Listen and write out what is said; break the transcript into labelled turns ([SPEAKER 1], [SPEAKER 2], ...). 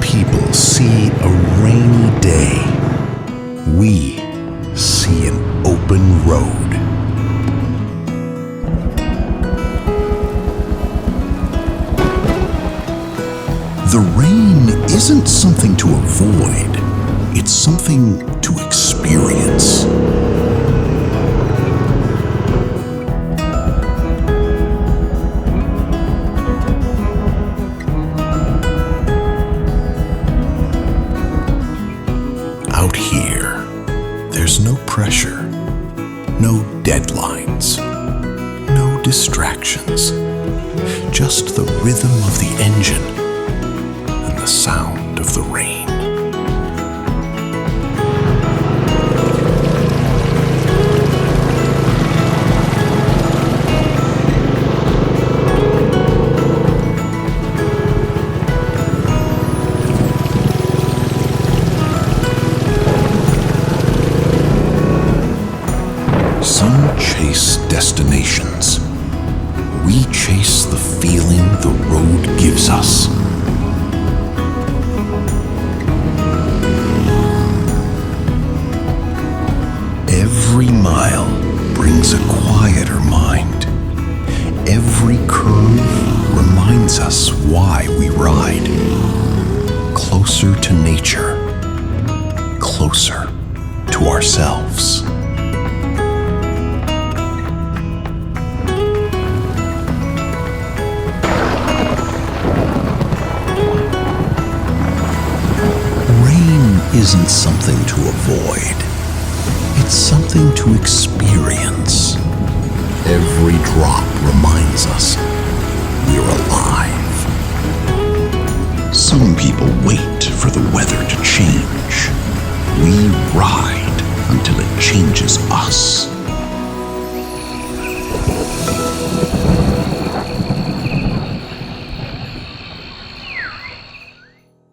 [SPEAKER 1] people see a rainy day, we see an open road. The rain isn't something to avoid, it's something to experience. Out here, there's no pressure, no deadlines, no distractions, just the rhythm of the engine and the sound of the rain. Some chase destinations. We chase the feeling the road gives us. Every mile brings a quieter mind. Every curve reminds us why we ride. Closer to nature, closer to ourselves. Rain isn't something to avoid. It's something to experience. Every drop reminds us we're alive. Some people wait for the weather to change. We ride